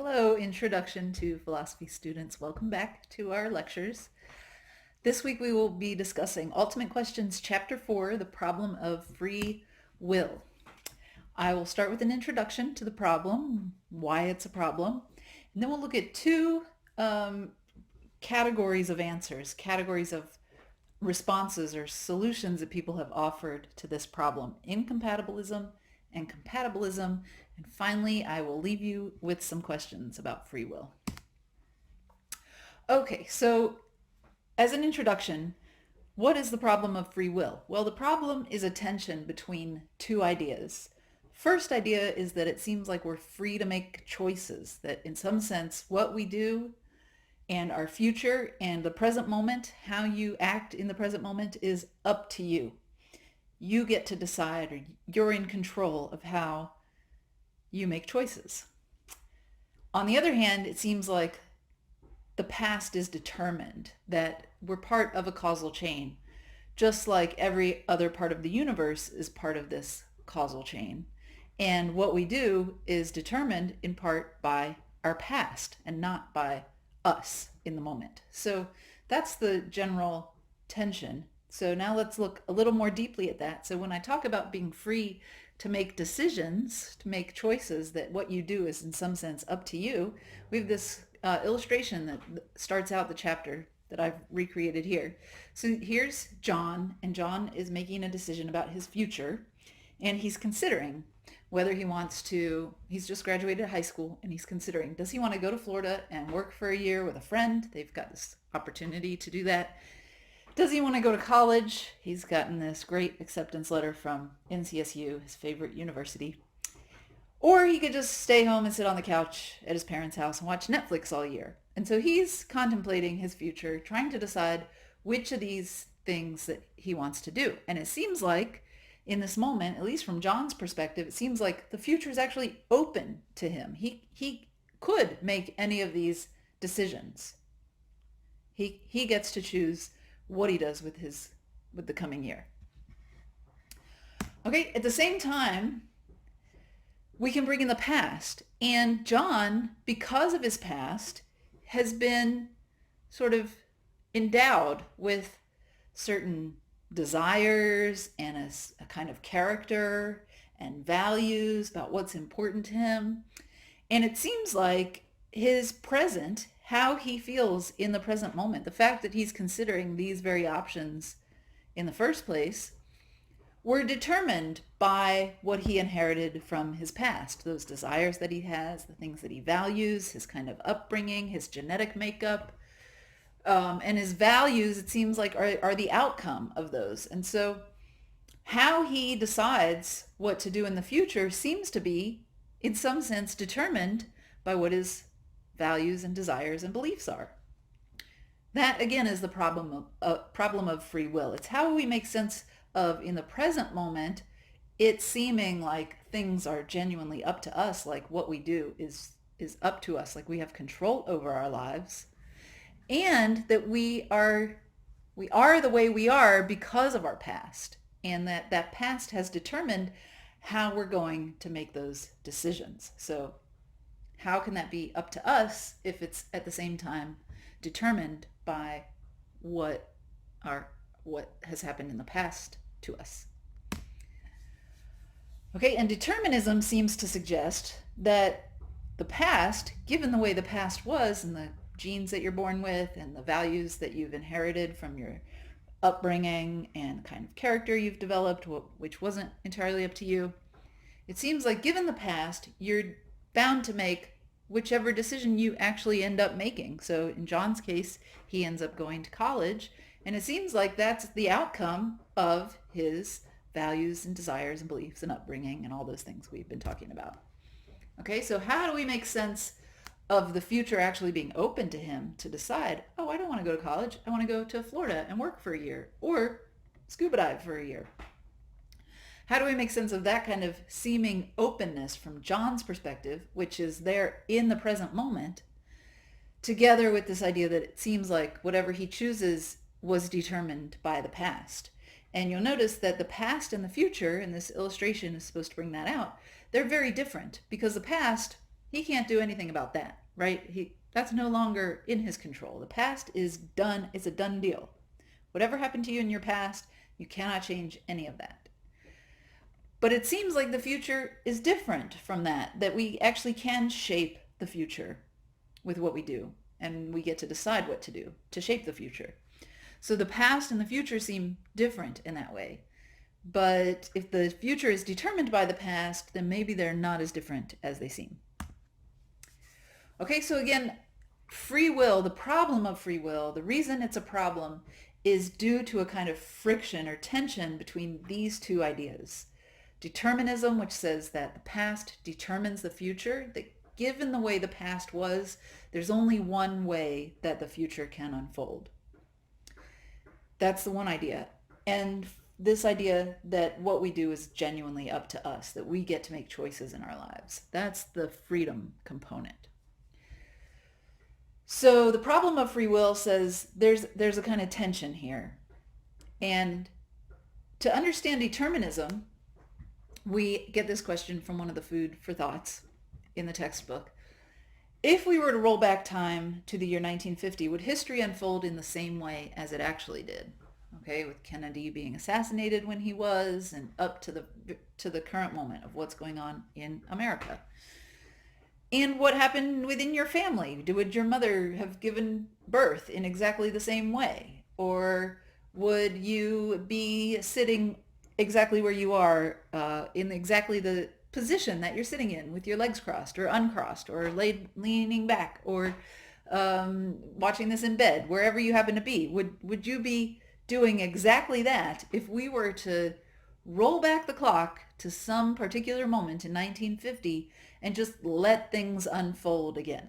Hello, Introduction to Philosophy students. Welcome back to our lectures. This week we will be discussing Ultimate Questions Chapter 4, The Problem of Free Will. I will start with an introduction to the problem, why it's a problem, and then we'll look at two categories of answers, categories of responses or solutions that people have offered to this problem: incompatibilism and compatibilism. And finally, I will leave you with some questions about free will. Okay, so as an introduction, what is the problem of free will? Well, the problem is a tension between two ideas. First idea is that it seems like we're free to make choices, that in some sense what we do and our future and the present moment, how you act in the present moment, is up to you. You get to decide, or you're in control of how you make choices. On the other hand, it seems like the past is determined, that we're part of a causal chain, just like every other part of the universe is part of this causal chain. And what we do is determined in part by our past and not by us in the moment. So that's the general tension. So now let's look a little more deeply at that. So when I talk about being free to make decisions, to make choices, that what you do is in some sense up to you, we have this illustration that starts out the chapter that I've recreated here. So here's John, and John is making a decision about his future, and he's considering whether he wants to, he's just graduated high school, and he's considering, does he want to go to Florida and work for a year with a friend? They've got this opportunity to do that. Does he want to go to college? He's gotten this great acceptance letter from NCSU, his favorite university. Or he could just stay home and sit on the couch at his parents' house and watch Netflix all year. And so he's contemplating his future, trying to decide which of these things that he wants to do. And it seems like in this moment, at least from John's perspective, it seems like the future is actually open to him. He could make any of these decisions. He gets to choose what he does with the coming year. Okay, at the same time, we can bring in the past. And John, because of his past, has been sort of endowed with certain desires and a kind of character and values about what's important to him. And it seems like his present, how he feels in the present moment, the fact that he's considering these very options in the first place, were determined by what he inherited from his past, those desires that he has, the things that he values, his kind of upbringing, his genetic makeup, and his values, it seems like, are the outcome of those. And so how he decides what to do in the future seems to be, in some sense, determined by what his values and desires and beliefs are. That, again, is the problem of free will. It's how we make sense of, in the present moment, it seeming like things are genuinely up to us, like what we do is up to us, like we have control over our lives, and that we are the way we are because of our past, and that past has determined how we're going to make those decisions. So how can that be up to us if it's at the same time determined by what has happened in the past to us? Okay, and determinism seems to suggest that the past, given the way the past was and the genes that you're born with and the values that you've inherited from your upbringing and the kind of character you've developed, which wasn't entirely up to you, it seems like given the past, you're bound to make whichever decision you actually end up making. So in John's case, he ends up going to college, and it seems like that's the outcome of his values and desires and beliefs and upbringing and all those things we've been talking about. Okay, so how do we make sense of the future actually being open to him to decide, oh, I don't want to go to college. I want to go to Florida and work for a year, or scuba dive for a year. How do we make sense of that kind of seeming openness from John's perspective, which is there in the present moment, together with this idea that it seems like whatever he chooses was determined by the past? And you'll notice that the past and the future, and this illustration is supposed to bring that out, they're very different, because the past He can't do anything about that, right? That's no longer in his control. The past is done. It's a done deal. Whatever happened to you in your past, you cannot change any of that. But it seems like the future is different from that we actually can shape the future with what we do, and we get to decide what to do to shape the future. So the past and the future seem different in that way. But if the future is determined by the past, then maybe they're not as different as they seem. Okay, so again, free will, the problem of free will, the reason it's a problem is due to a kind of friction or tension between these two ideas. Determinism, which says that the past determines the future, that given the way the past was, there's only one way that the future can unfold. That's the one idea. And this idea that what we do is genuinely up to us, that we get to make choices in our lives. That's the freedom component. So the problem of free will says there's a kind of tension here. And to understand determinism, we get this question from one of the food for thoughts in the textbook. If we were to roll back time to the year 1950, would history unfold in the same way as it actually did? Okay, with Kennedy being assassinated when he was, and up to the current moment of what's going on in America. And what happened within your family? Would your mother have given birth in exactly the same way? Or would you be sitting exactly where you are in exactly the position that you're sitting in with your legs crossed or uncrossed or leaning back or watching this in bed, wherever you happen to be? Would you be doing exactly that if we were to roll back the clock to some particular moment in 1950 and just let things unfold again?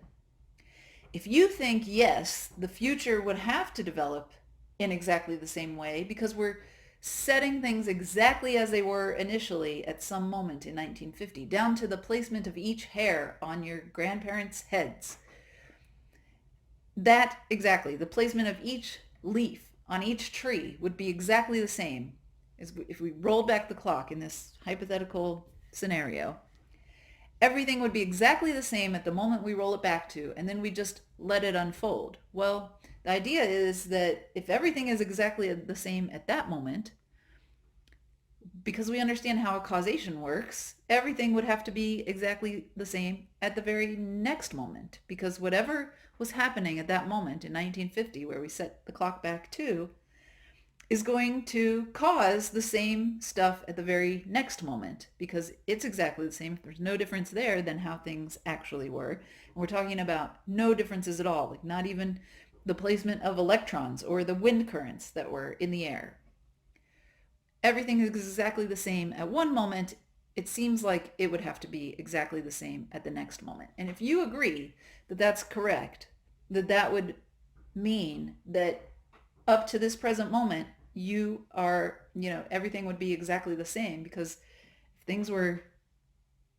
If you think yes, the future would have to develop in exactly the same way because we're setting things exactly as they were initially at some moment in 1950, down to the placement of each hair on your grandparents' heads. That exactly, the placement of each leaf on each tree would be exactly the same as if we rolled back the clock in this hypothetical scenario. Everything would be exactly the same at the moment we roll it back to, and then we just let it unfold. Well, the idea is that if everything is exactly the same at that moment, because we understand how causation works, everything would have to be exactly the same at the very next moment, because whatever was happening at that moment in 1950, where we set the clock back to, is going to cause the same stuff at the very next moment, because it's exactly the same. If there's no difference there, then how things actually were. And we're talking about no differences at all, like not even the placement of electrons or the wind currents that were in the air. Everything is exactly the same at one moment. It seems like it would have to be exactly the same at the next moment. And if you agree that that's correct, that would mean that up to this present moment, everything would be exactly the same, because if things were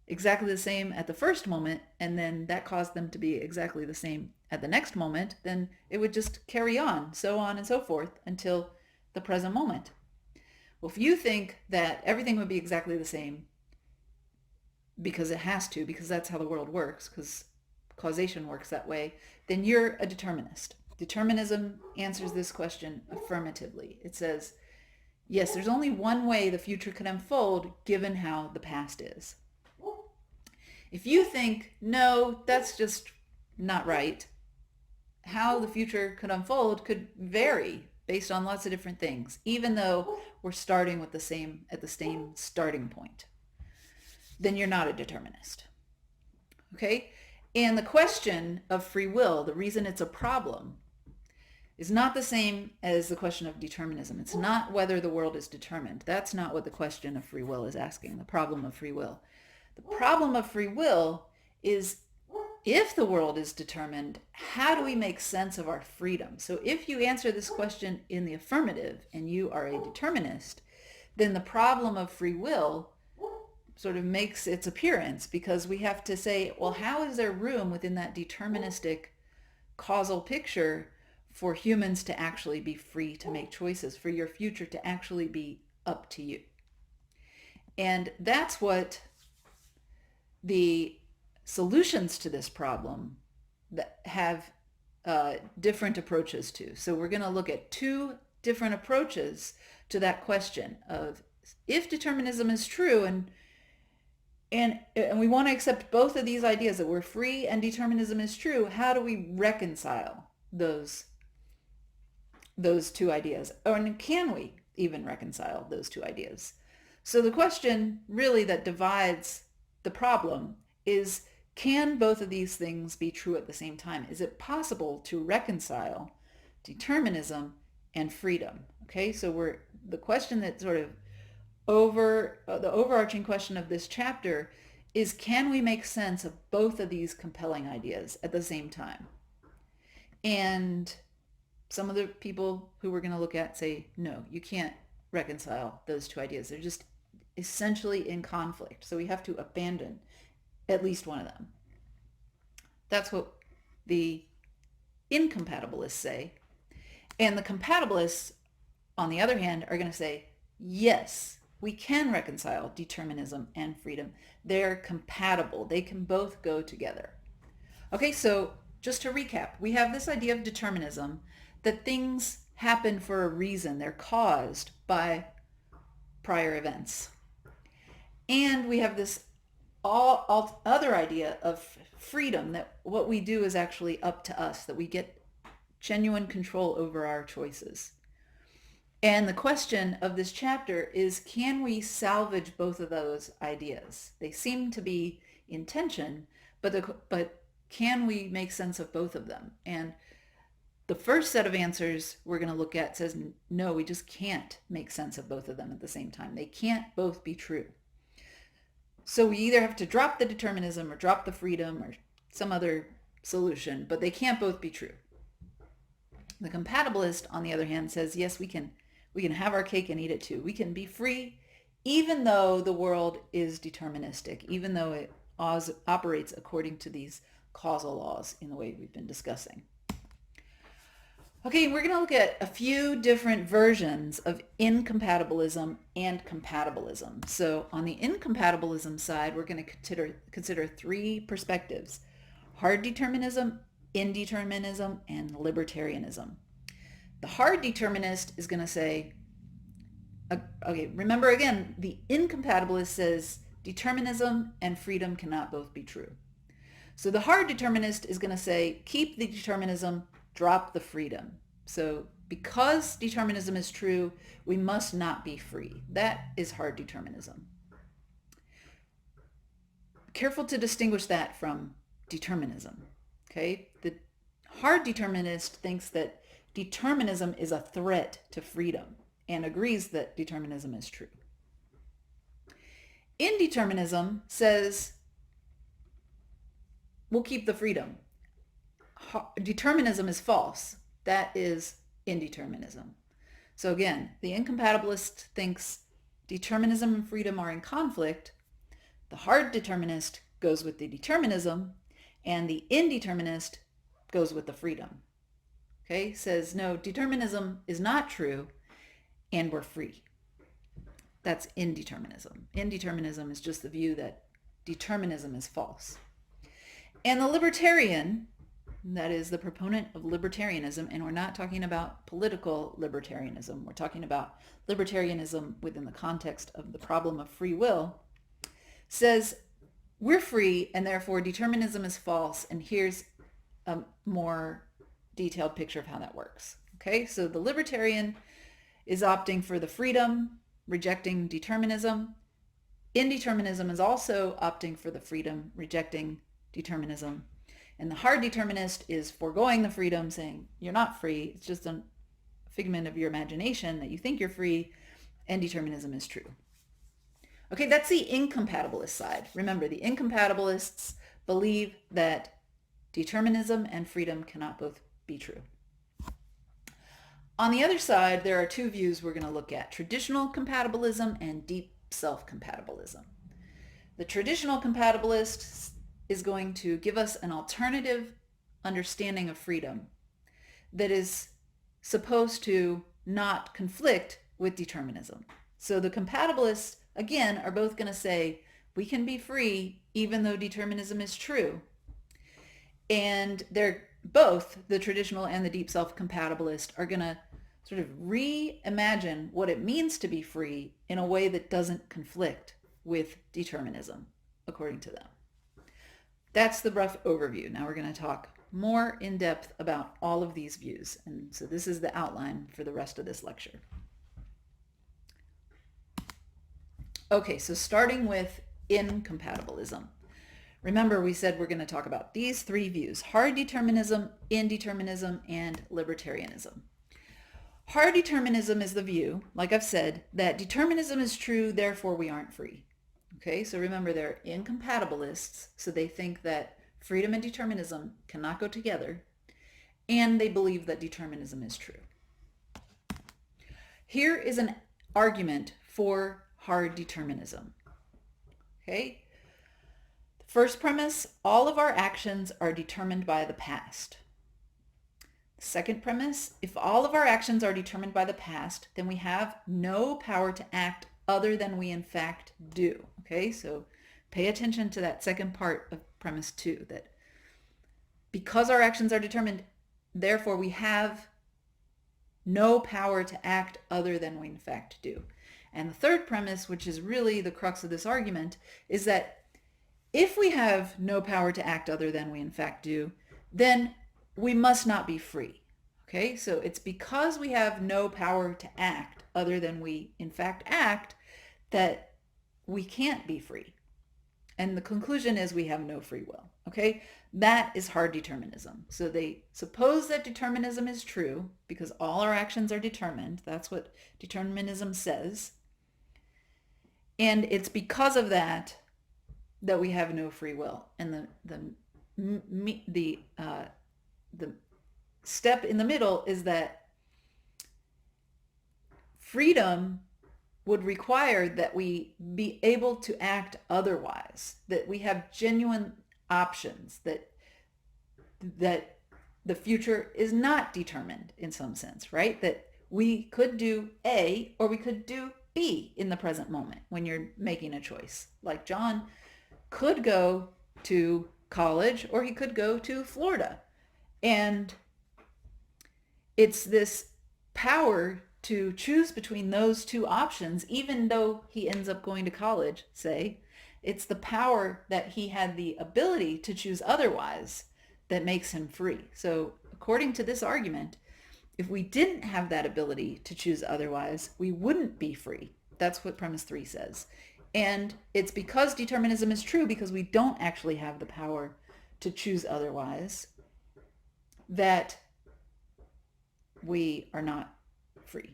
exactly the same at the first moment and then that caused them to be exactly the same at the next moment, then it would just carry on and so forth until the present moment. Well, if you think that everything would be exactly the same because it has to, because that's how the world works, because causation works that way, then you're a determinist. Determinism answers this question affirmatively. It says, yes, there's only one way the future could unfold given how the past is. If you think, no, that's just not right, how the future could unfold could vary based on lots of different things, even though we're starting with at the same starting point, then you're not a determinist. Okay? And the question of free will, the reason it's a problem, is not the same as the question of determinism. It's not whether the world is determined. That's not what the question of free will is asking, the problem of free will. The problem of free will is, if the world is determined, how do we make sense of our freedom? So if you answer this question in the affirmative and you are a determinist, then the problem of free will sort of makes its appearance, because we have to say, well, how is there room within that deterministic causal picture for humans to actually be free to make choices, for your future to actually be up to you? And that's what the solutions to this problem that have different approaches to. So we're going to look at two different approaches to that question of if determinism is true and we want to accept both of these ideas that we're free and determinism is true, how do we reconcile those two ideas? And can we even reconcile those two ideas? So the question really that divides the problem is, can both of these things be true at the same time? Is it possible to reconcile determinism and freedom? Okay, so the question that sort of the overarching question of this chapter is, can we make sense of both of these compelling ideas at the same time? And some of the people who we're going to look at say, no, you can't reconcile those two ideas. They're just essentially in conflict. So we have to abandon at least one of them. That's what the incompatibilists say. And the compatibilists, on the other hand, are going to say, yes, we can reconcile determinism and freedom. They're compatible. They can both go together. Okay, so just to recap, we have this idea of determinism, that things happen for a reason. They're caused by prior events. And we have this all other idea of freedom, that what we do is actually up to us, that we get genuine control over our choices. And the question of this chapter is, can we salvage both of those ideas? They seem to be in tension, but can we make sense of both of them? And the first set of answers we're going to look at says, no, we just can't make sense of both of them at the same time. They can't both be true. So we either have to drop the determinism or drop the freedom or some other solution, but they can't both be true. The compatibilist, on the other hand, says, yes, we can have our cake and eat it too. We can be free even though the world is deterministic, even though it operates according to these causal laws in the way we've been discussing. Okay, we're going to look at a few different versions of incompatibilism and compatibilism. So on the incompatibilism side, we're going to consider three perspectives: hard determinism, indeterminism, and libertarianism. The hard determinist is going to say, okay, remember again, the incompatibilist says determinism and freedom cannot both be true. So the hard determinist is going to say, keep the determinism, drop the freedom. So because determinism is true, we must not be free. That is hard determinism. Careful to distinguish that from determinism. Okay, the hard determinist thinks that determinism is a threat to freedom and agrees that determinism is true. Indeterminism says we'll keep the freedom. Determinism is false. That is indeterminism. So again, the incompatibilist thinks determinism and freedom are in conflict. The hard determinist goes with the determinism, and the indeterminist goes with the freedom. Okay, says no, determinism is not true and we're free. That's indeterminism. Indeterminism is just the view that determinism is false. And the libertarian, that is the proponent of libertarianism, and we're not talking about political libertarianism, we're talking about libertarianism within the context of the problem of free will, says we're free and therefore determinism is false, and here's a more detailed picture of how that works. Okay, so the libertarian is opting for the freedom, rejecting determinism. Indeterminism is also opting for the freedom, rejecting determinism. And the hard determinist is foregoing the freedom, saying you're not free, it's just a figment of your imagination that you think you're free, and determinism is true. Okay, that's the incompatibilist side. Remember, the incompatibilists believe that determinism and freedom cannot both be true. On the other side, there are two views we're going to look at: traditional compatibilism and deep self-compatibilism. The traditional compatibilist is going to give us an alternative understanding of freedom that is supposed to not conflict with determinism. So the compatibilists, again, are both going to say We can be free even though determinism is true. And they're both, the traditional and the deep self-compatibilist, are going to sort of reimagine what it means to be free in a way that doesn't conflict with determinism, according to them. That's the rough overview. Now we're going to talk more in depth about all of these views. And so this is the outline for the rest of this lecture. Okay, so starting with incompatibilism. Remember, we said we're going to talk about these three views: hard determinism, indeterminism, and libertarianism. Hard determinism is the view, like I've said, that determinism is true, therefore we aren't free. Okay, so remember, they're incompatibilists, so they think that freedom and determinism cannot go together, and they believe that determinism is true. Here is an argument for hard determinism. Okay, first premise: all of our actions are determined by the past. Second premise: if all of our actions are determined by the past, then we have no power to act other than we in fact do. Okay, so pay attention to that second part of premise 2, that because our actions are determined, therefore we have no power to act other than we in fact do. And the third premise, which is really the crux of this argument, is that if we have no power to act other than we in fact do, then we must not be free. Okay, so it's because we have no power to act other than we in fact act that we can't be free. And the conclusion is we have no free will. Okay, that is hard determinism. So they suppose that determinism is true because all our actions are determined. That's what determinism says. And it's because of that that we have no free will. And the step in the middle is that freedom would require that we be able to act otherwise, that we have genuine options, that the future is not determined in some sense, right? That we could do A or we could do B in the present moment when you're making a choice. Like John could go to college or he could go to Florida. And it's this power to choose between those two options, even though he ends up going to college, say. It's the power that he had the ability to choose otherwise that makes him free. So according to this argument, if we didn't have that ability to choose otherwise, we wouldn't be free. That's what premise 3 says. And it's because determinism is true, because we don't actually have the power to choose otherwise, that we are not free.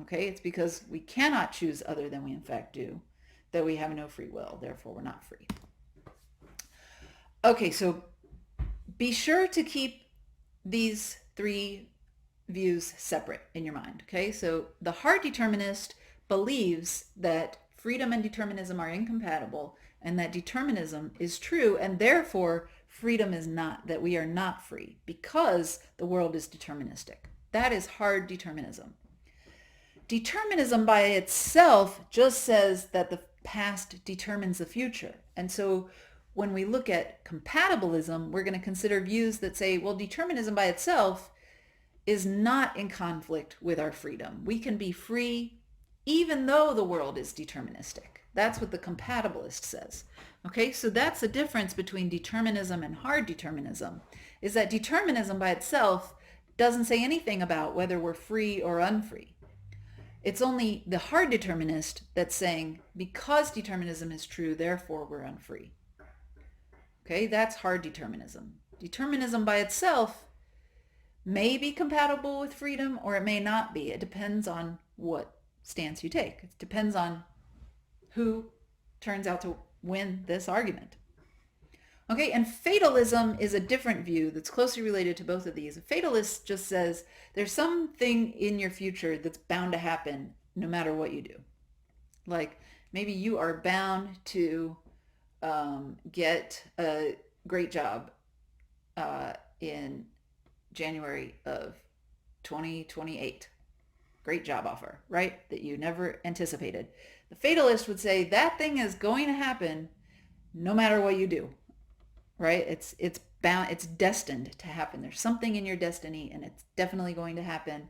Okay, it's because we cannot choose other than we in fact do that we have no free will, therefore we're not free. Okay, so be sure to keep these three views separate in your mind. Okay, so the hard determinist believes that freedom and determinism are incompatible and that determinism is true, and therefore freedom is not, that we are not free because the world is deterministic. That is hard determinism. Determinism by itself just says that the past determines the future. And so when we look at compatibilism, we're going to consider views that say, well, determinism by itself is not in conflict with our freedom. We can be free even though the world is deterministic. That's what the compatibilist says. Okay, so that's the difference between determinism and hard determinism, is that determinism by itself doesn't say anything about whether we're free or unfree. It's only the hard determinist that's saying, because determinism is true, therefore we're unfree. Okay, that's hard determinism. Determinism by itself may be compatible with freedom or it may not be. It depends on what stance you take. It depends on who turns out to win this argument. Okay, and fatalism is a different view that's closely related to both of these. A fatalist just says there's something in your future that's bound to happen no matter what you do. Like maybe you are bound to get a great job in January of 2028. Great job offer, right? That you never anticipated. The fatalist would say that thing is going to happen no matter what you do, right? It's bound, it's destined to happen. There's something in your destiny and it's definitely going to happen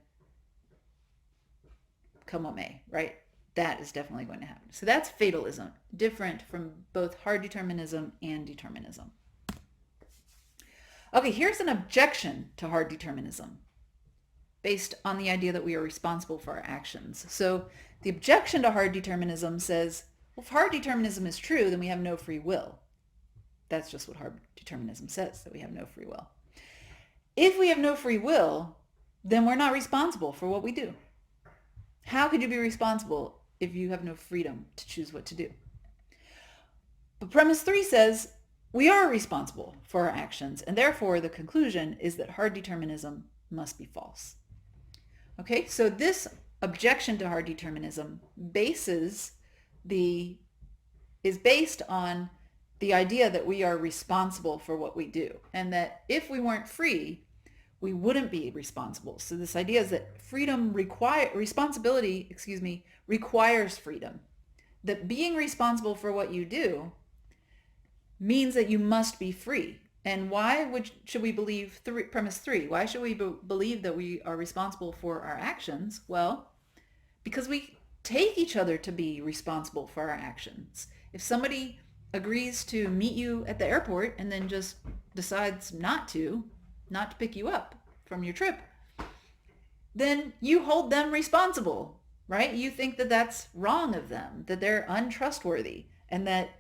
come what may, right? That is definitely going to happen. So that's fatalism, different from both hard determinism and determinism. Okay, here's an objection to hard determinism based on the idea that we are responsible for our actions. So the objection to hard determinism says, well, if hard determinism is true, then we have no free will. That's just what hard determinism says, that we have no free will. If we have no free will, then we're not responsible for what we do. How could you be responsible if you have no freedom to choose what to do? But premise 3 says we are responsible for our actions, and therefore the conclusion is that hard determinism must be false. Okay, so this objection to hard determinism is based on the idea that we are responsible for what we do, and that if we weren't free, we wouldn't be responsible. So this idea is that responsibility requires freedom. That being responsible for what you do means that you must be free. And why should we believe premise 3? Why should we believe that we are responsible for our actions? Well, because we take each other to be responsible for our actions. If somebody agrees to meet you at the airport and then just decides not to pick you up from your trip, then you hold them responsible, right? You think that that's wrong of them, that they're untrustworthy, and that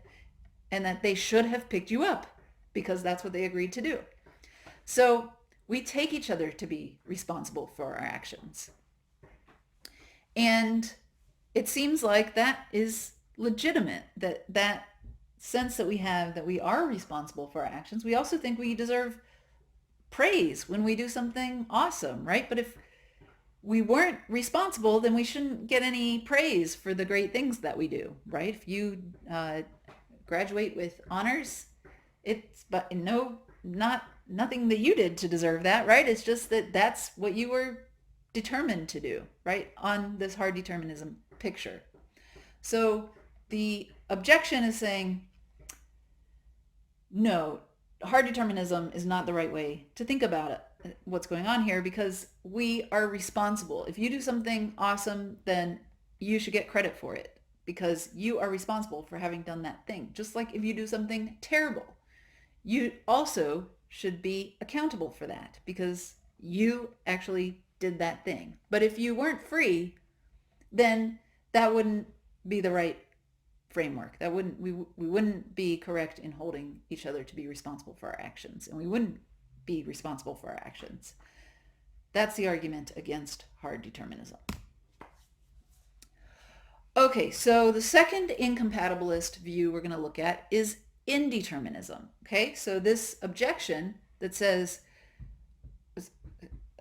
they should have picked you up because that's what they agreed to do. So we take each other to be responsible for our actions. And it seems like that is legitimate, that sense that we have that we are responsible for our actions. We also think we deserve praise when we do something awesome, right? But if we weren't responsible, then we shouldn't get any praise for the great things that we do, right? If you graduate with honors, nothing that you did to deserve that, right? It's just that that's what you were determined to do, right? On this hard determinism picture. So the objection is saying, no, hard determinism is not the right way to think about it, what's going on here, because we are responsible. If you do something awesome, then you should get credit for it because you are responsible for having done that thing. Just like if you do something terrible, you also should be accountable for that because you actually did that thing. But if you weren't free, then that wouldn't be the right framework. We wouldn't be correct in holding each other to be responsible for our actions, and we wouldn't be responsible for our actions. That's the argument against hard determinism. Okay, so the second incompatibilist view we're going to look at is indeterminism. Okay, so this objection that says,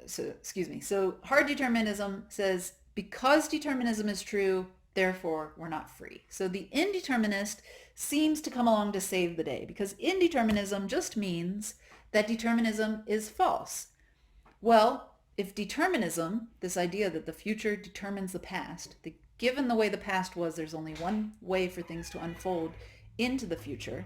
so hard determinism says because determinism is true, therefore we're not free. So the indeterminist seems to come along to save the day because indeterminism just means that determinism is false. Well, if determinism, this idea that the future determines the past, given the way the past was, there's only one way for things to unfold into the future.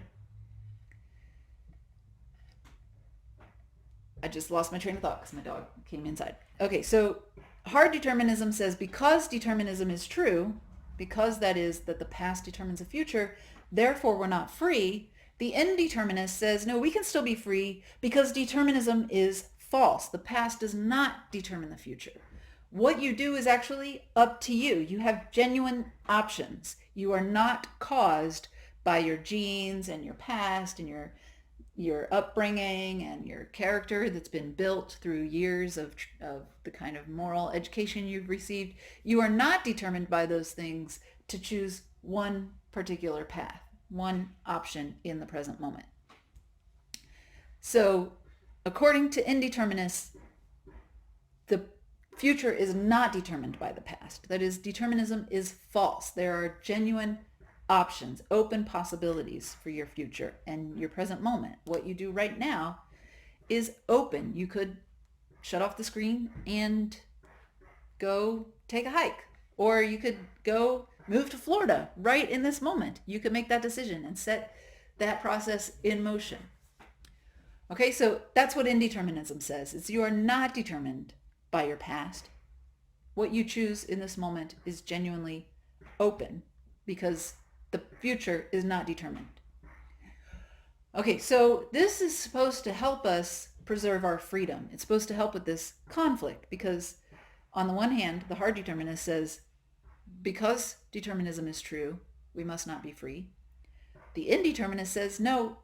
I just lost my train of thought because my dog came inside. Okay, so hard determinism says because determinism is true, because that is that the past determines the future, therefore we're not free. The indeterminist says, no, we can still be free because determinism is false. The past does not determine the future. What you do is actually up to you. You have genuine options. You are not caused by your genes and your past and your upbringing and your character that's been built through years of the kind of moral education you've received. You are not determined by those things to choose one particular path, one option in the present moment. So according to indeterminists, the future is not determined by the past. That is, determinism is false. There are genuine options, open possibilities for your future and your present moment. What you do right now is open. You could shut off the screen and go take a hike, or you could go move to Florida right in this moment. You can make that decision and set that process in motion. Okay, so that's what indeterminism says. It's you are not determined by your past. What you choose in this moment is genuinely open because the future is not determined. Okay, so this is supposed to help us preserve our freedom. It's supposed to help with this conflict because on the one hand, the hard determinist says, because determinism is true, we must not be free. The indeterminist says, no,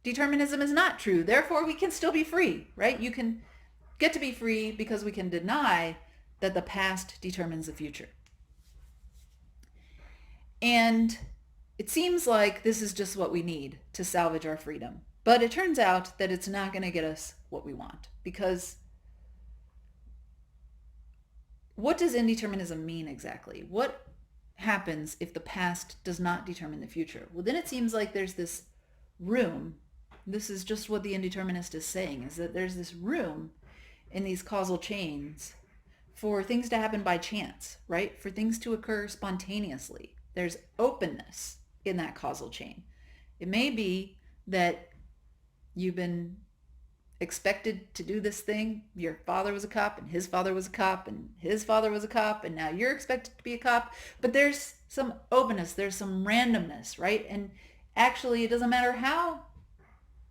determinism is not true. Therefore, we can still be free, right? You can get to be free because we can deny that the past determines the future. And it seems like this is just what we need to salvage our freedom. But it turns out that it's not going to get us what we want, because what does indeterminism mean exactly? What happens if the past does not determine the future? Well, then it seems like there's this room. This is just what the indeterminist is saying, is that there's this room in these causal chains for things to happen by chance, right? For things to occur spontaneously. There's openness in that causal chain. It may be that you've been expected to do this thing. Your father was a cop and his father was a cop and his father was a cop and now you're expected to be a cop. But there's some openness, there's some randomness, right? And actually it doesn't matter how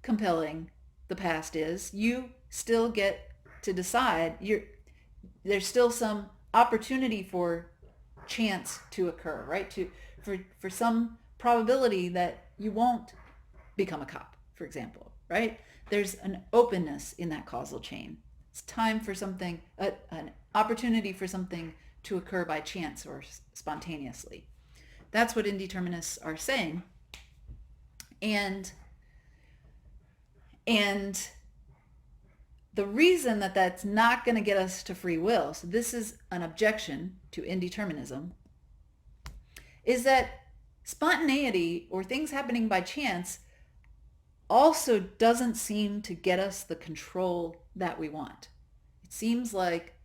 compelling the past is, you still get to decide. There's still some opportunity for chance to occur, right? For some probability that you won't become a cop, for example, right? There's an openness in that causal chain. It's time for something, an opportunity for something to occur by chance or spontaneously. That's what indeterminists are saying. And the reason that that's not going to get us to free will, so this is an objection to indeterminism, is that spontaneity or things happening by chance also doesn't seem to get us the control that we want. It seems like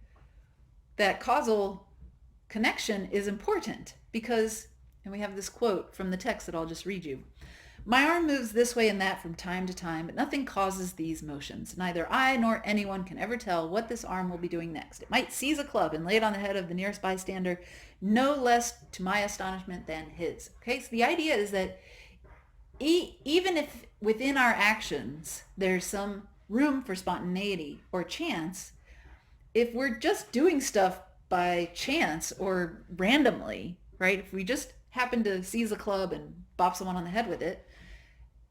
that causal connection is important because, and we have this quote from the text that I'll just read you. My arm moves this way and that from time to time, but nothing causes these motions. Neither I nor anyone can ever tell what this arm will be doing next. It might seize a club and lay it on the head of the nearest bystander, no less to my astonishment than his. Okay, so the idea is that even if within our actions there's some room for spontaneity or chance, if we're just doing stuff by chance or randomly, right? If we just happen to seize a club and bop someone on the head with it,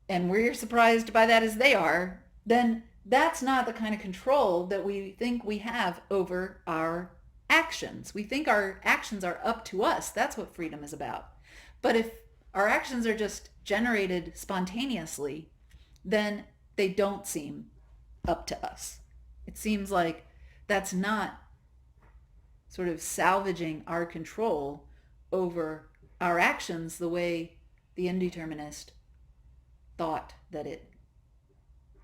and we're surprised by that as they are, then that's not the kind of control that we think we have over our actions. We think our actions are up to us. That's what freedom is about. But if our actions are just generated spontaneously, then they don't seem up to us. It seems like that's not sort of salvaging our control over our actions the way the indeterminist thought that it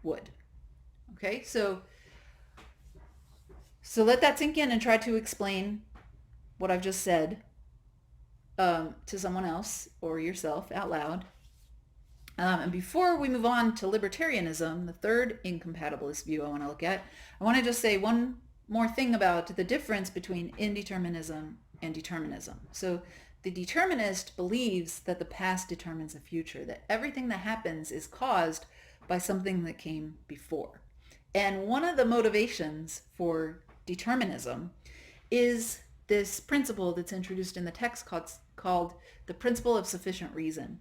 would. Okay, so let that sink in and try to explain what I've just said to someone else or yourself out loud. And before we move on to libertarianism, the third incompatibilist view I want to look at, I want to just say one more thing about the difference between indeterminism and determinism. So the determinist believes that the past determines the future, that everything that happens is caused by something that came before. And one of the motivations for determinism is this principle that's introduced in the text called the principle of sufficient reason.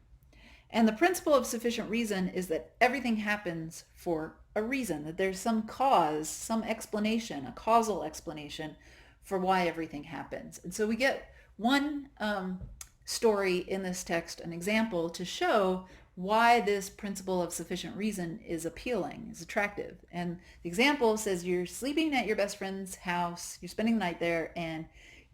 And the principle of sufficient reason is that everything happens for a reason, that there's some cause, some explanation, a causal explanation for why everything happens. And so we get one story in this text, an example to show why this principle of sufficient reason is appealing, is attractive. And the example says you're sleeping at your best friend's house, you're spending the night there, and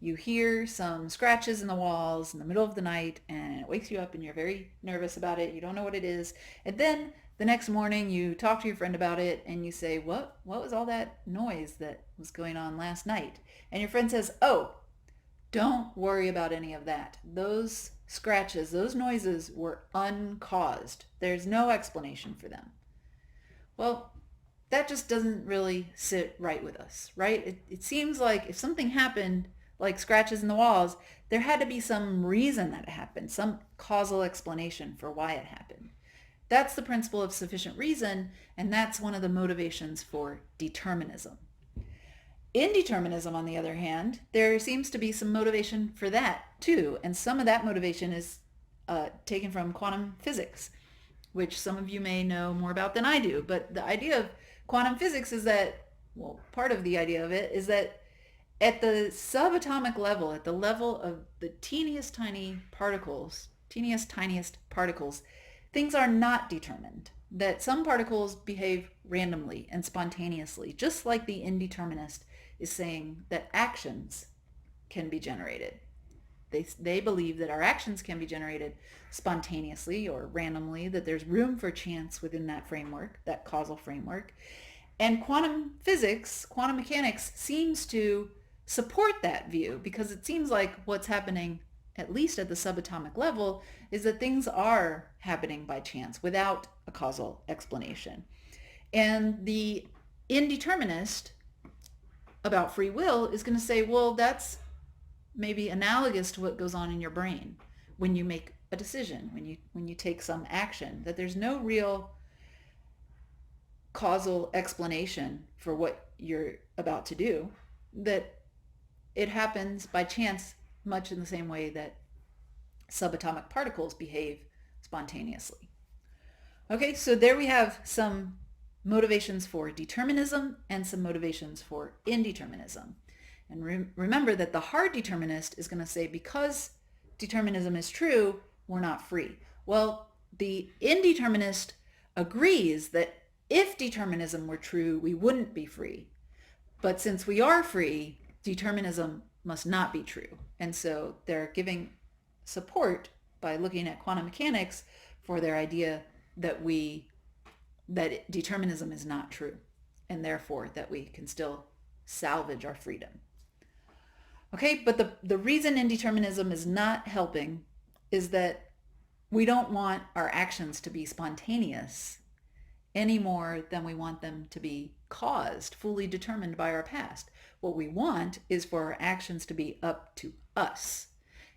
you hear some scratches in the walls in the middle of the night, and it wakes you up and you're very nervous about it. You don't know what it is. And then the next morning you talk to your friend about it and you say, what was all that noise that was going on last night? And your friend says, oh, Don't worry about any of that. Those scratches, those noises were uncaused. There's no explanation for them. Well, that just doesn't really sit right with us, right? It seems like if something happened, like scratches in the walls, there had to be some reason that it happened, some causal explanation for why it happened. That's the principle of sufficient reason, and that's one of the motivations for determinism. Indeterminism, on the other hand, there seems to be some motivation for that too, and some of that motivation is taken from quantum physics, which some of you may know more about than I do. But the idea of quantum physics is that, well, part of the idea of it is that at the subatomic level, at the level of the teeniest tiny particles, tiniest particles, things are not determined. That some particles behave randomly and spontaneously, just like the indeterminist is saying that actions can be generated. They believe that our actions can be generated spontaneously or randomly, that there's room for chance within that framework, that causal framework. And quantum physics, quantum mechanics seems to support that view, because it seems like what's happening, at least at the subatomic level, is that things are happening by chance without a causal explanation. And the indeterminist about free will is going to say, well, that's maybe analogous to what goes on in your brain when you make a decision, when you take some action, that there's no real causal explanation for what you're about to do, that it happens by chance, much in the same way that subatomic particles behave spontaneously. Okay, so there we have some motivations for determinism and some motivations for indeterminism. And remember that the hard determinist is going to say, because determinism is true, we're not free. Well, the indeterminist agrees that if determinism were true, we wouldn't be free. But since we are free, determinism must not be true. And so they're giving support by looking at quantum mechanics for their idea that determinism is not true, and therefore that we can still salvage our freedom. Okay, but the reason indeterminism is not helping is that we don't want our actions to be spontaneous any more than we want them to be caused, fully determined by our past. What we want is for our actions to be up to us.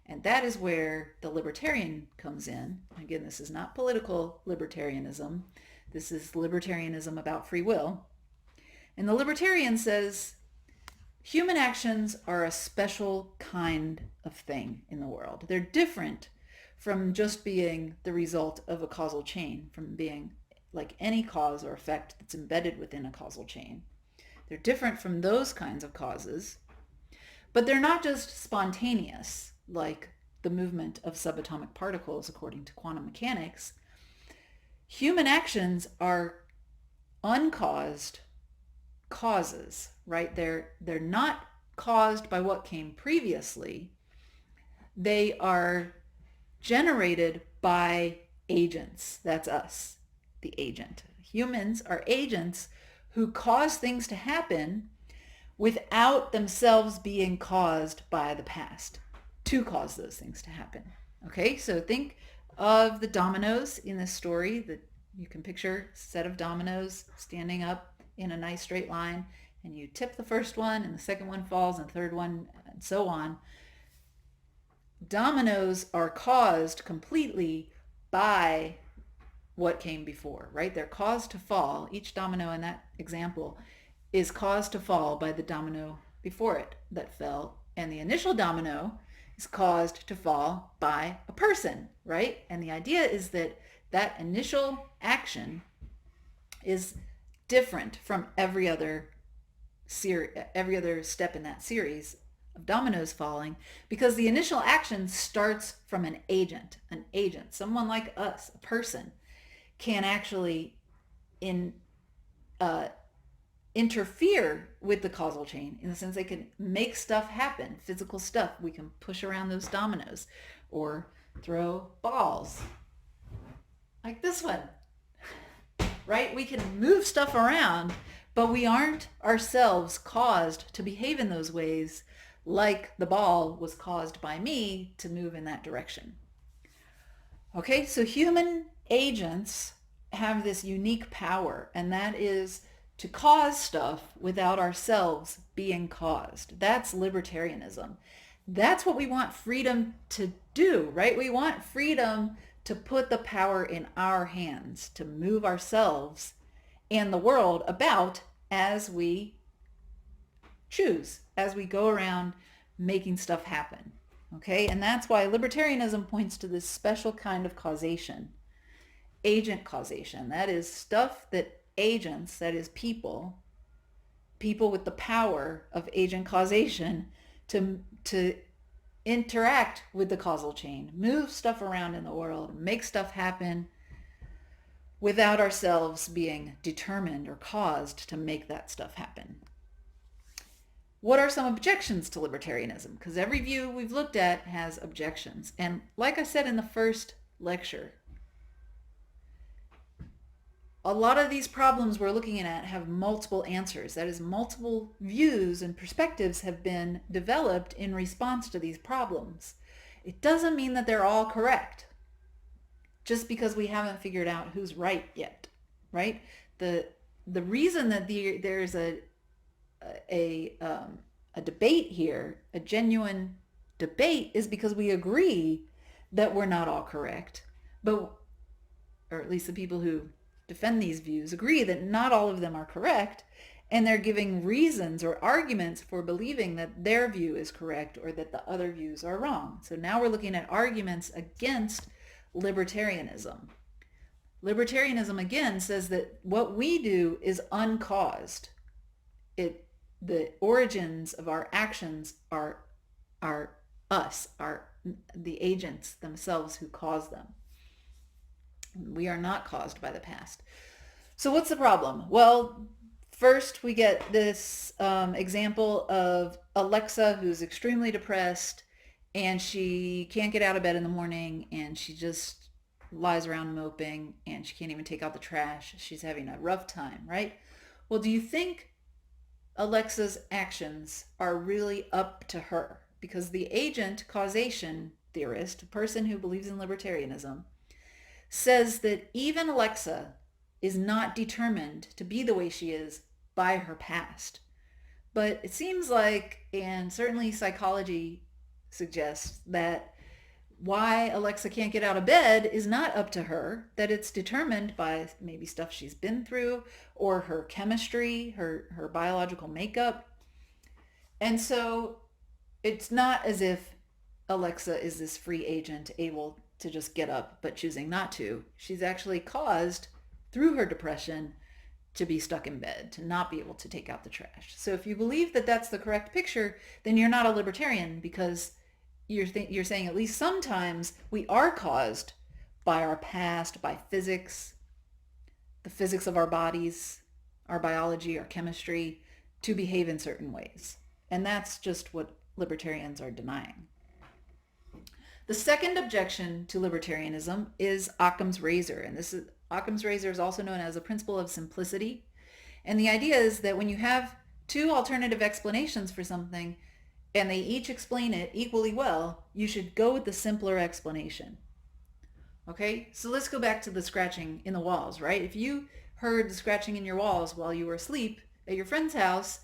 And that is where the libertarian comes in. Again, this is not political libertarianism. This is libertarianism about free will. And the libertarian says, human actions are a special kind of thing in the world. They're different from just being the result of a causal chain, from being like any cause or effect that's embedded within a causal chain. They're different from those kinds of causes, but they're not just spontaneous, like the movement of subatomic particles according to quantum mechanics. Human actions are uncaused causes, right? They're not caused by what came previously. They are generated by agents. That's us, the agent. Humans are agents who cause things to happen without themselves being caused by the past to cause those things to happen. Okay, so think of the dominoes in this story. That you can picture a set of dominoes standing up in a nice straight line, and you tip the first one and the second one falls and the third one and so on. Dominoes are caused completely by what came before, right? They're caused to fall. Each domino in that example is caused to fall by the domino before it that fell. And the initial domino is caused to fall by a person, right? And the idea is that that initial action is different from every other step in that series of dominoes falling, because the initial action starts from an agent. Someone like us, a person, can actually interfere with the causal chain, in the sense they can make stuff happen, physical stuff. We can push around those dominoes or throw balls like this one, right? We can move stuff around, but we aren't ourselves caused to behave in those ways like the ball was caused by me to move in that direction. Okay, so human agents have this unique power, and that is to cause stuff without ourselves being caused. That's libertarianism. That's what we want freedom to do, right? We want freedom to put the power in our hands, to move ourselves and the world about as we choose, as we go around making stuff happen. Okay, and that's why libertarianism points to this special kind of causation, agent causation. That is stuff that agents, that is people with the power of agent causation to interact with the causal chain, move stuff around in the world, make stuff happen without ourselves being determined or caused to make that stuff happen. What are some objections to libertarianism? Because every view we've looked at has objections. And like I said in the first lecture, a lot of these problems we're looking at have multiple answers. That is, multiple views and perspectives have been developed in response to these problems. It doesn't mean that they're all correct, just because we haven't figured out who's right yet, right? The reason that there's a debate here, a genuine debate, is because we agree that we're not all correct, but, or at least the people who defend these views agree that not all of them are correct, and they're giving reasons or arguments for believing that their view is correct or that the other views are wrong. So now we're looking at arguments against libertarianism. Libertarianism, again, says that what we do is uncaused. The origins of our actions are us, are the agents themselves who cause them. We are not caused by the past. So what's the problem? Well, first we get this example of Alexa, who's extremely depressed, and she can't get out of bed in the morning, and she just lies around moping, and she can't even take out the trash. She's having a rough time, right? Well, do you think Alexa's actions are really up to her? Because the agent causation theorist, a person who believes in libertarianism, says that even Alexa is not determined to be the way she is by her past. But it seems like, and certainly psychology suggests, that why Alexa can't get out of bed is not up to her, that it's determined by maybe stuff she's been through or her chemistry, her biological makeup. And so it's not as if Alexa is this free agent able to just get up but choosing not to. She's actually caused through her depression to be stuck in bed, to not be able to take out the trash. So if you believe that that's the correct picture, then you're not a libertarian, because you're saying at least sometimes we are caused by our past, by physics, the physics of our bodies, our biology, our chemistry, to behave in certain ways. And that's just what libertarians are denying. The second objection to libertarianism is Occam's razor. And Occam's razor is also known as the principle of simplicity. And the idea is that when you have two alternative explanations for something, and they each explain it equally well, you should go with the simpler explanation. Okay, so let's go back to the scratching in the walls, right? If you heard the scratching in your walls while you were asleep at your friend's house,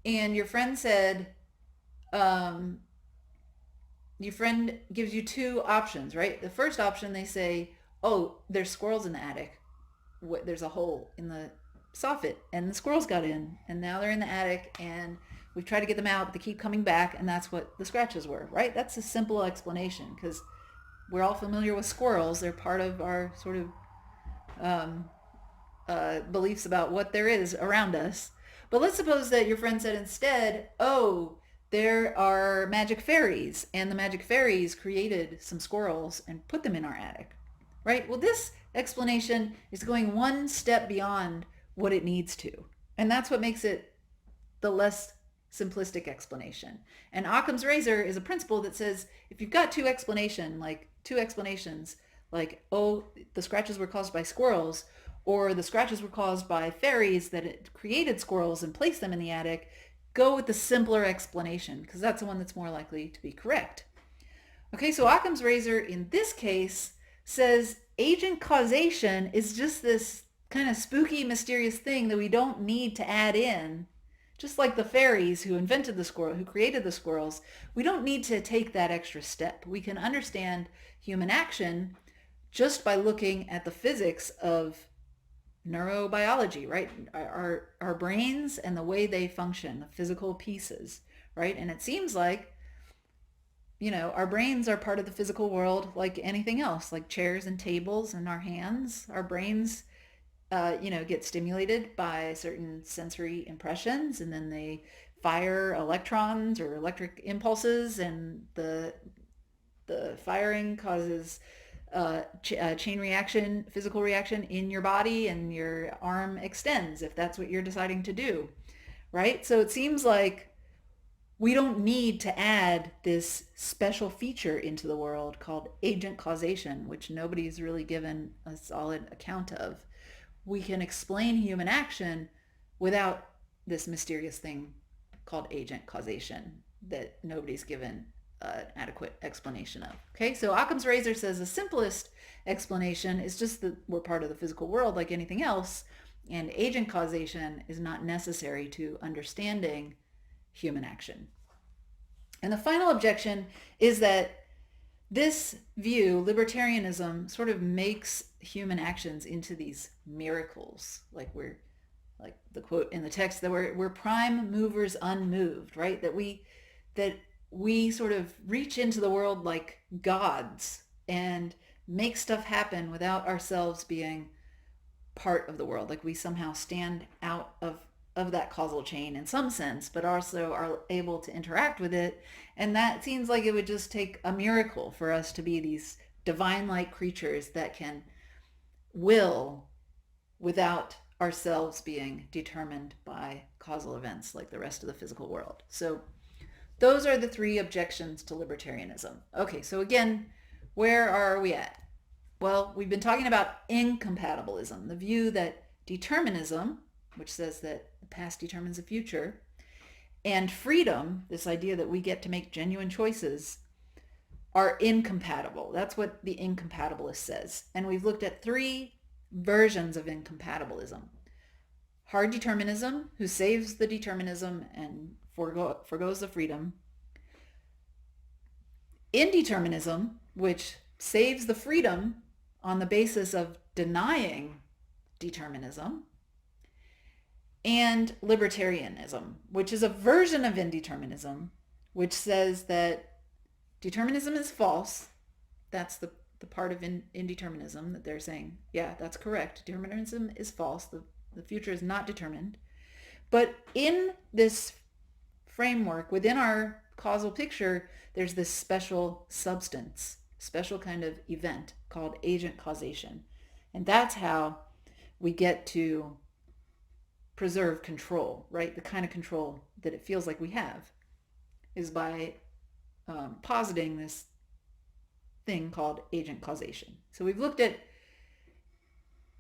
and your friend said, your friend gives you two options, right? The first option, they say, oh, there's squirrels in the attic. There's a hole in the soffit, and the squirrels got in, and now they're in the attic, and we've tried to get them out, but they keep coming back, and that's what the scratches were, right? That's a simple explanation, because we're all familiar with squirrels. They're part of our sort of beliefs about what there is around us. But let's suppose that your friend said instead, oh, there are magic fairies, and the magic fairies created some squirrels and put them in our attic, right? Well, this explanation is going one step beyond what it needs to. And that's what makes it the less simplistic explanation. And Occam's razor is a principle that says if you've got two explanations, like, oh, the scratches were caused by squirrels, or the scratches were caused by fairies that it created squirrels and placed them in the attic, go with the simpler explanation because that's the one that's more likely to be correct. Okay, so Occam's razor in this case says agent causation is just this kind of spooky, mysterious thing that we don't need to add in. Just like the fairies who invented the squirrel, who created the squirrels, we don't need to take that extra step. We can understand human action just by looking at the physics of neurobiology, right? Our brains and the way they function, the physical pieces, right? And it seems like, our brains are part of the physical world like anything else, like chairs and tables and our hands. Our brains, get stimulated by certain sensory impressions, and then they fire electrons or electric impulses, and the firing causes chain reaction, physical reaction in your body, and your arm extends if that's what you're deciding to do, right? So it seems like we don't need to add this special feature into the world called agent causation, which nobody's really given a solid account of. We can explain human action without this mysterious thing called agent causation that nobody's given an adequate explanation of. Okay, so Occam's razor says the simplest explanation is just that we're part of the physical world like anything else, and agent causation is not necessary to understanding human action. And the final objection is that this view, libertarianism, sort of makes human actions into these miracles, like the quote in the text, that we're prime movers unmoved, right? That we sort of reach into the world like gods and make stuff happen without ourselves being part of the world. Like we somehow stand out of that causal chain in some sense, but also are able to interact with it. And that seems like it would just take a miracle for us to be these divine-like creatures that can will without ourselves being determined by causal events like the rest of the physical world. So those are the three objections to libertarianism. Okay, so again, where are we at? Well, we've been talking about incompatibilism, the view that determinism, which says that the past determines the future, and freedom, this idea that we get to make genuine choices, are incompatible. That's what the incompatibilist says. And we've looked at three versions of incompatibilism. Hard determinism, who saves the determinism and forgoes the freedom. Indeterminism, which saves the freedom on the basis of denying determinism. And libertarianism, which is a version of indeterminism, which says that determinism is false. That's the part of indeterminism that they're saying, yeah, that's correct. Determinism is false. The future is not determined. But in this framework, within our causal picture, there's this special substance, special kind of event called agent causation. And that's how we get to preserve control, right? The kind of control that it feels like we have is by positing this thing called agent causation. So we've looked at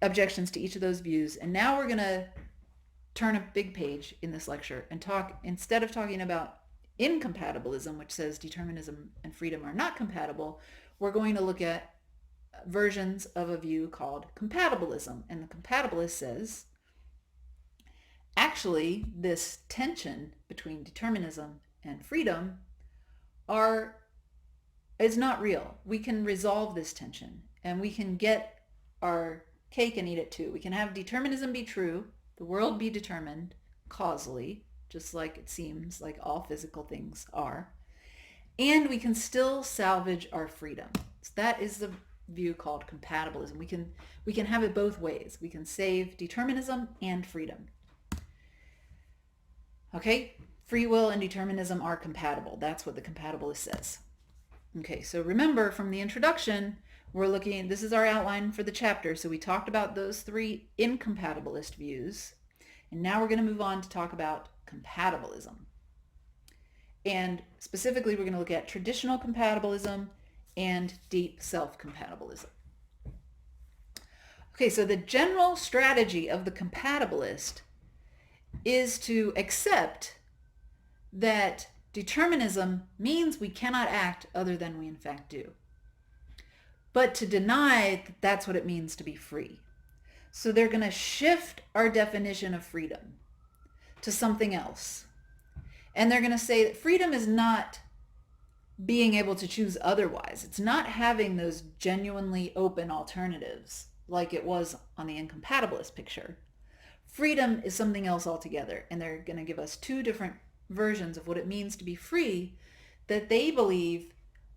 objections to each of those views, and now we're going to turn a big page in this lecture and talk, instead of talking about incompatibilism, which says determinism and freedom are not compatible, we're going to look at versions of a view called compatibilism. And the compatibilist says, actually, this tension between determinism and freedom is not real. We can resolve this tension, and we can get our cake and eat it too. We can have determinism be true, the world be determined causally, just like it seems like all physical things are, and we can still salvage our freedom. So that is the view called compatibilism. We can have it both ways. We can save determinism and freedom. Okay, free will and determinism are compatible. That's what the compatibilist says. Okay, so remember from the introduction, this is our outline for the chapter. So we talked about those three incompatibilist views, and now we're going to move on to talk about compatibilism. And specifically, we're going to look at traditional compatibilism and deep self-compatibilism. Okay, so the general strategy of the compatibilist is to accept that determinism means we cannot act other than we in fact do, but to deny that that's what it means to be free. So they're going to shift our definition of freedom to something else. And they're going to say that freedom is not being able to choose otherwise. It's not having those genuinely open alternatives like it was on the incompatibilist picture. Freedom is something else altogether. And they're going to give us two different versions of what it means to be free that they believe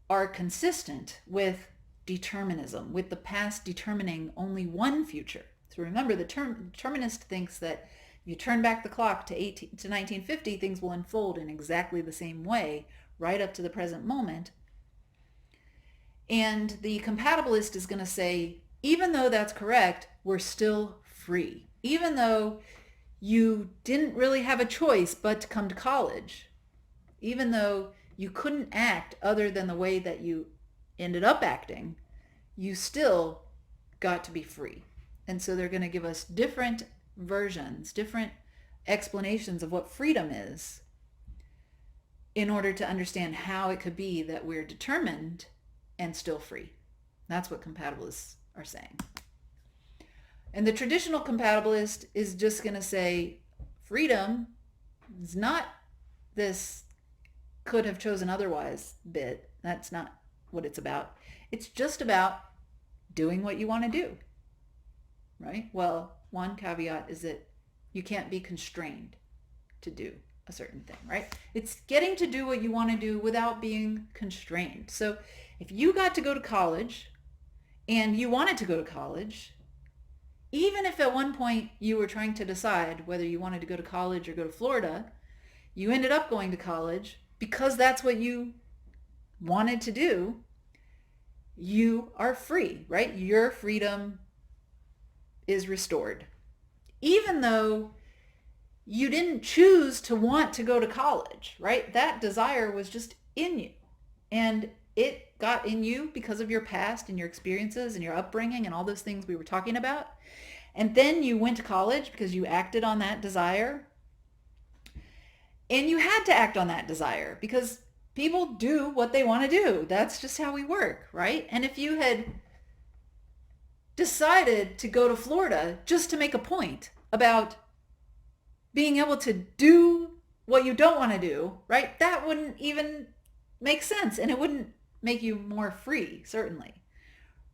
are consistent with determinism, with the past determining only one future. So remember, the determinist thinks that if you turn back the clock to 1950, things will unfold in exactly the same way right up to the present moment. And the compatibilist is going to say, even though that's correct, we're still free. Even though you didn't really have a choice but to come to college, even though you couldn't act other than the way that you ended up acting, you still got to be free. And so they're going to give us different versions, different explanations of what freedom is in order to understand how it could be that we're determined and still free. That's what compatibilists are saying. And the traditional compatibilist is just going to say freedom is not this could have chosen otherwise bit. That's not what it's about. It's just about doing what you want to do, right? Well, one caveat is that you can't be constrained to do a certain thing, right? It's getting to do what you want to do without being constrained. So if you got to go to college and you wanted to go to college, even if at one point you were trying to decide whether you wanted to go to college or go to Florida, you ended up going to college because that's what you wanted to do, you are free, right? Your freedom is restored. Even though you didn't choose to want to go to college, right? That desire was just in you. And it got in you because of your past and your experiences and your upbringing and all those things we were talking about. And then you went to college because you acted on that desire. And you had to act on that desire because people do what they want to do. That's just how we work, right? And if you had decided to go to Florida just to make a point about being able to do what you don't want to do, right? That wouldn't even make sense, and it wouldn't make you more free, certainly,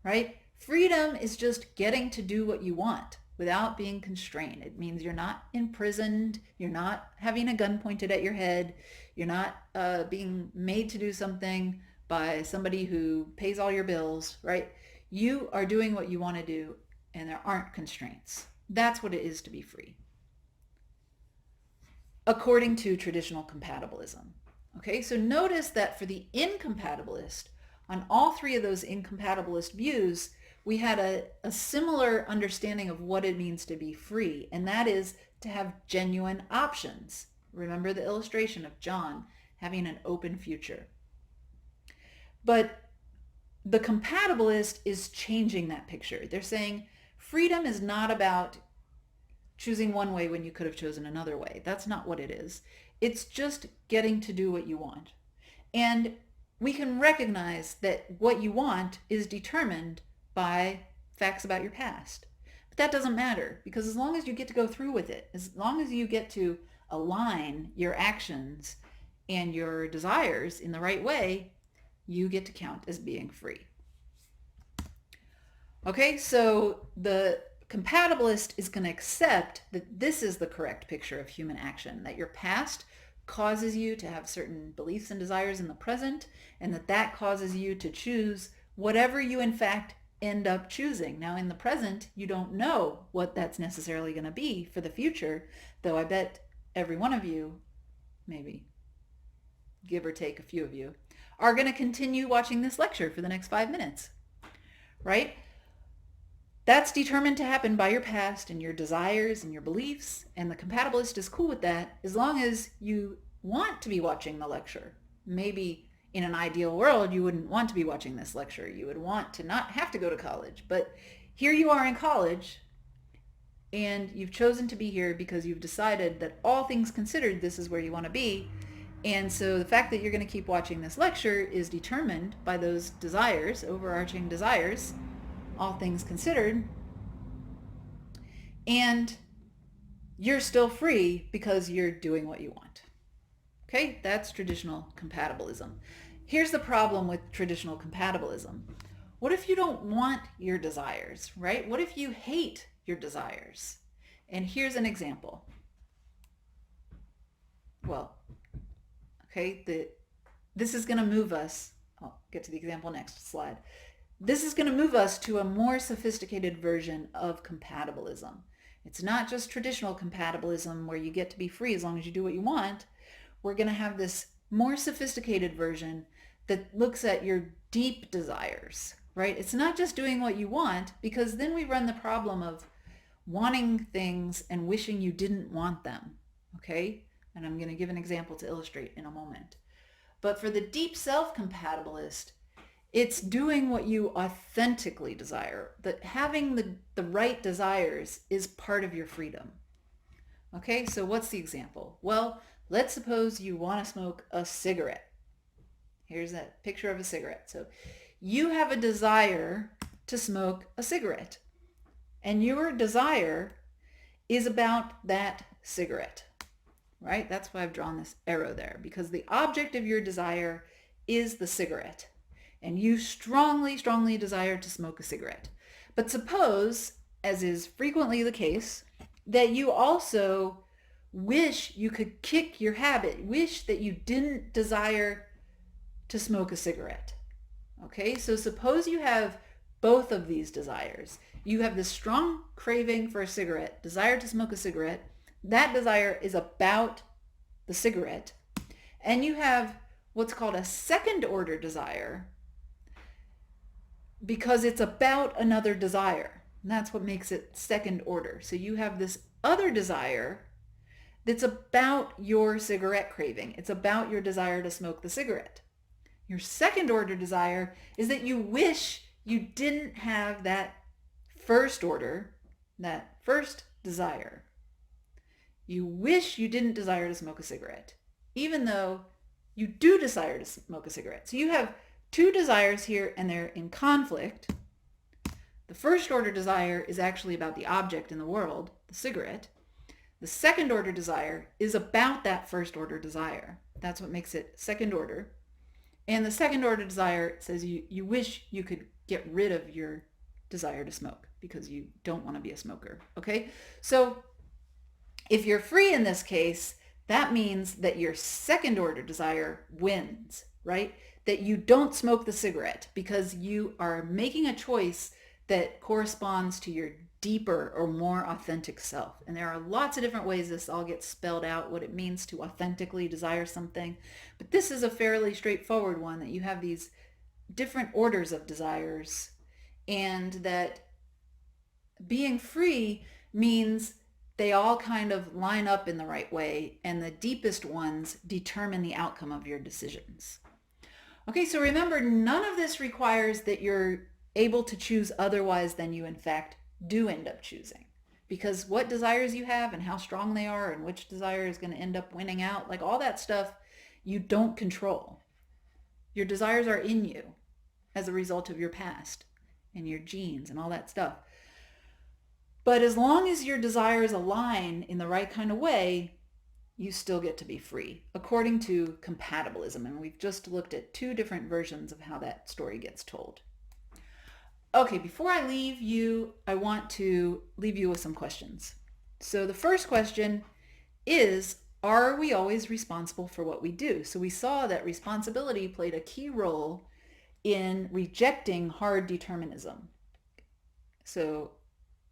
right? Freedom is just getting to do what you want without being constrained. It means you're not imprisoned, you're not having a gun pointed at your head, you're not being made to do something by somebody who pays all your bills, right? You are doing what you want to do, and there aren't constraints. That's what it is to be free, according to traditional compatibilism. Okay, so notice that for the incompatibilist, on all three of those incompatibilist views, we had a similar understanding of what it means to be free, and that is to have genuine options. Remember the illustration of John having an open future. But the compatibilist is changing that picture. They're saying freedom is not about choosing one way when you could have chosen another way. That's not what it is. It's just getting to do what you want. And we can recognize that what you want is determined by facts about your past. But that doesn't matter, because as long as you get to go through with it, as long as you get to align your actions and your desires in the right way, you get to count as being free. Okay, so the compatibilist is going to accept that this is the correct picture of human action, that your past causes you to have certain beliefs and desires in the present, and that causes you to choose whatever you in fact end up choosing. Now in the present, you don't know what that's necessarily going to be for the future, though I bet every one of you, maybe give or take a few of you, are going to continue watching this lecture for the next 5 minutes, right? That's determined to happen by your past and your desires and your beliefs, and the compatibilist is cool with that as long as you want to be watching the lecture. Maybe in an ideal world, you wouldn't want to be watching this lecture. You would want to not have to go to college. But here you are in college, and you've chosen to be here because you've decided that all things considered, this is where you want to be. And so the fact that you're going to keep watching this lecture is determined by those desires, overarching desires, all things considered. And you're still free because you're doing what you want. Okay, that's traditional compatibilism. Here's the problem with traditional compatibilism. What if you don't want your desires, right? What if you hate your desires? And here's an example. Well, okay, this is going to move us, I'll get to the example next slide. This is going to move us to a more sophisticated version of compatibilism. It's not just traditional compatibilism where you get to be free as long as you do what you want. We're going to have this more sophisticated version that looks at your deep desires, right? It's not just doing what you want, because then we run the problem of wanting things and wishing you didn't want them, okay? And I'm going to give an example to illustrate in a moment. But for the deep self-compatibilist, it's doing what you authentically desire. That having the right desires is part of your freedom. Okay, so what's the example? Well, let's suppose you want to smoke a cigarette. Here's a picture of a cigarette. So you have a desire to smoke a cigarette, and your desire is about that cigarette, right? That's why I've drawn this arrow there, because the object of your desire is the cigarette, and you strongly, strongly desire to smoke a cigarette. But suppose, as is frequently the case, that you also wish you could kick your habit, wish that you didn't desire to smoke a cigarette. Okay, so suppose you have both of these desires. You have this strong craving for a cigarette, desire to smoke a cigarette. That desire is about the cigarette. And you have what's called a second order desire because it's about another desire. And that's what makes it second order. So you have this other desire that's about your cigarette craving. It's about your desire to smoke the cigarette. Your second order desire is that you wish you didn't have that first order, that first desire. You wish you didn't desire to smoke a cigarette, even though you do desire to smoke a cigarette. So you have two desires here and they're in conflict. The first order desire is actually about the object in the world, the cigarette. The second order desire is about that first order desire. That's what makes it second order. And the second order desire says you wish you could get rid of your desire to smoke because you don't want to be a smoker. Okay? So if you're free in this case, that means that your second order desire wins, right? That you don't smoke the cigarette because you are making a choice that corresponds to your deeper or more authentic self. And there are lots of different ways this all gets spelled out, what it means to authentically desire something. But this is a fairly straightforward one, that you have these different orders of desires, and that being free means they all kind of line up in the right way, and the deepest ones determine the outcome of your decisions. Okay, so remember, none of this requires that you're able to choose otherwise than you in fact do end up choosing, because what desires you have and how strong they are and which desire is going to end up winning out, like all that stuff, you don't control. Your desires are in you as a result of your past and your genes and all that stuff. But as long as your desires align in the right kind of way, you still get to be free, according to compatibilism. And we've just looked at two different versions of how that story gets told. Okay, before I leave you, I want to leave you with some questions. So the first question is, are we always responsible for what we do? So we saw that responsibility played a key role in rejecting hard determinism. So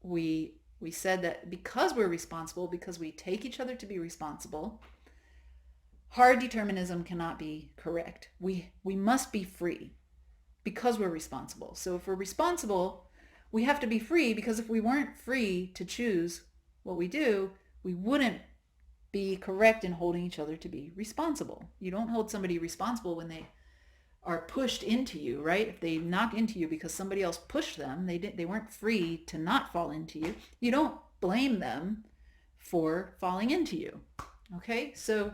we said that because we're responsible, because we take each other to be responsible, hard determinism cannot be correct. We must be free because we're responsible. So if we're responsible, we have to be free, because if we weren't free to choose what we do, we wouldn't be correct in holding each other to be responsible. You don't hold somebody responsible when they are pushed into you, right? If they knock into you because somebody else pushed them, they weren't free to not fall into you. You don't blame them for falling into you. Okay? So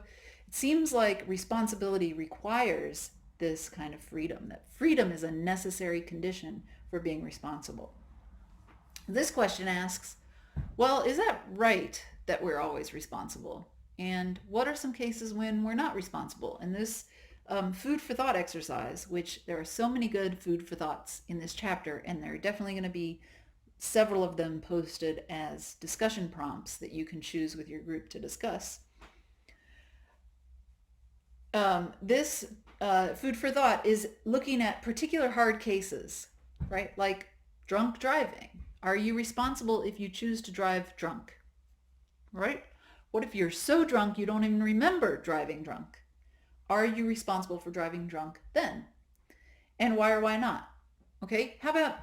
seems like responsibility requires this kind of freedom, that freedom is a necessary condition for being responsible. This question asks, well, is that right that we're always responsible? And what are some cases when we're not responsible? And this food for thought exercise, which there are so many good food for thoughts in this chapter, and there are definitely going to be several of them posted as discussion prompts that you can choose with your group to discuss. This food for thought is looking at particular hard cases, right? Like drunk driving. Are you responsible if you choose to drive drunk, right? What if you're so drunk you don't even remember driving drunk? Are you responsible for driving drunk then? And why or why not? Okay, how about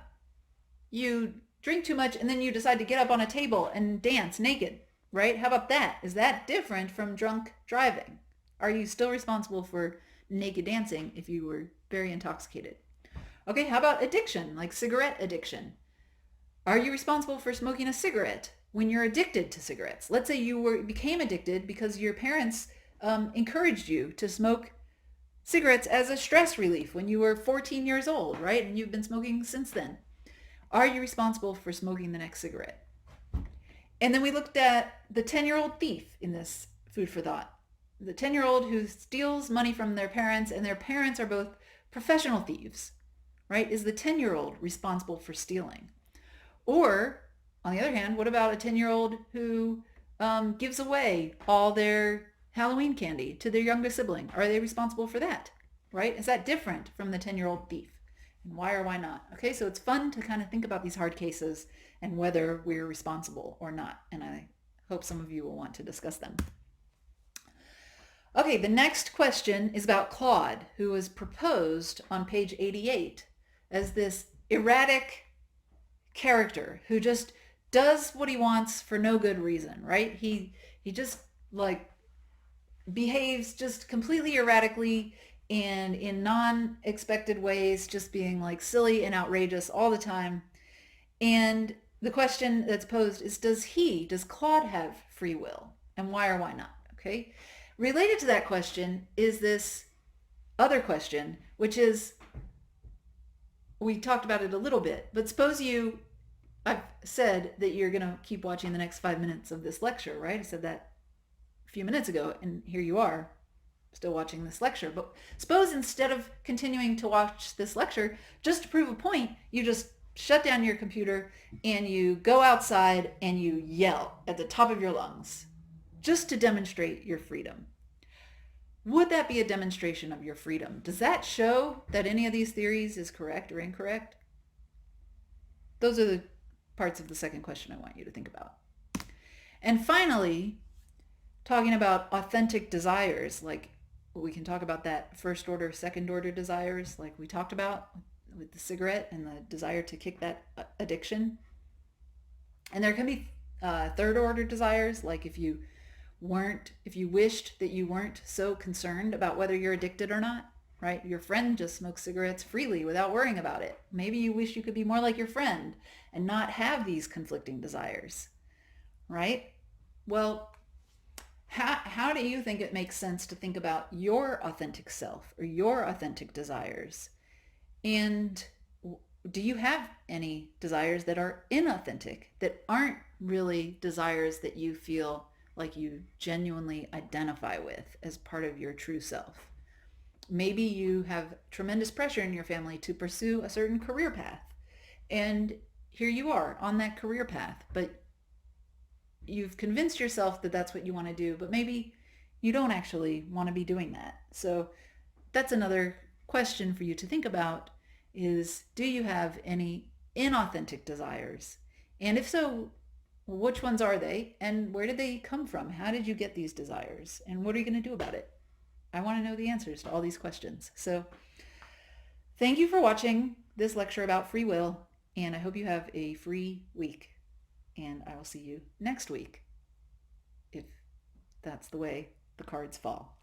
you drink too much and then you decide to get up on a table and dance naked, right? How about that? Is that different from drunk driving? Are you still responsible for naked dancing if you were very intoxicated? Okay, how about addiction, like cigarette addiction? Are you responsible for smoking a cigarette when you're addicted to cigarettes? Let's say you became addicted because your parents encouraged you to smoke cigarettes as a stress relief when you were 14 years old, right? And you've been smoking since then. Are you responsible for smoking the next cigarette? And then we looked at the 10-year-old thief in this food for thought. The 10-year-old who steals money from their parents, and their parents are both professional thieves, right? Is the 10-year-old responsible for stealing? Or, on the other hand, what about a 10-year-old who gives away all their Halloween candy to their younger sibling? Are they responsible for that, right? Is that different from the 10-year-old thief? And why or why not? Okay, so it's fun to kind of think about these hard cases and whether we're responsible or not. And I hope some of you will want to discuss them. Okay, the next question is about Claude, who was proposed on page 88 as this erratic character who just does what he wants for no good reason, right? He just like behaves just completely erratically and in non-expected ways, just being like silly and outrageous all the time. And the question that's posed is, does Claude have free will? And why or why not? Okay. Related to that question is this other question, which is, we talked about it a little bit, but suppose I've said that you're going to keep watching the next 5 minutes of this lecture, right? I said that a few minutes ago, and here you are still watching this lecture. But suppose instead of continuing to watch this lecture, just to prove a point, you just shut down your computer and you go outside and you yell at the top of your lungs just to demonstrate your freedom. Would that be a demonstration of your freedom? Does that show that any of these theories is correct or incorrect? Those are the parts of the second question I want you to think about. And finally, talking about authentic desires, like we can talk about that first order, second order desires, like we talked about with the cigarette and the desire to kick that addiction. And there can be third order desires, like if you wished that you weren't so concerned about whether you're addicted or not, right? Your friend just smokes cigarettes freely without worrying about it. Maybe you wish you could be more like your friend and not have these conflicting desires, right? Well, how do you think it makes sense to think about your authentic self or your authentic desires? And do you have any desires that are inauthentic, that aren't really desires that you feel like you genuinely identify with as part of your true self? Maybe you have tremendous pressure in your family to pursue a certain career path. And here you are on that career path, but you've convinced yourself that that's what you want to do, but maybe you don't actually want to be doing that. So that's another question for you to think about is, do you have any inauthentic desires? And if so, which ones are they? And where did they come from? How did you get these desires? And what are you going to do about it? I want to know the answers to all these questions. So thank you for watching this lecture about free will, and I hope you have a free week. And I will see you next week, if that's the way the cards fall.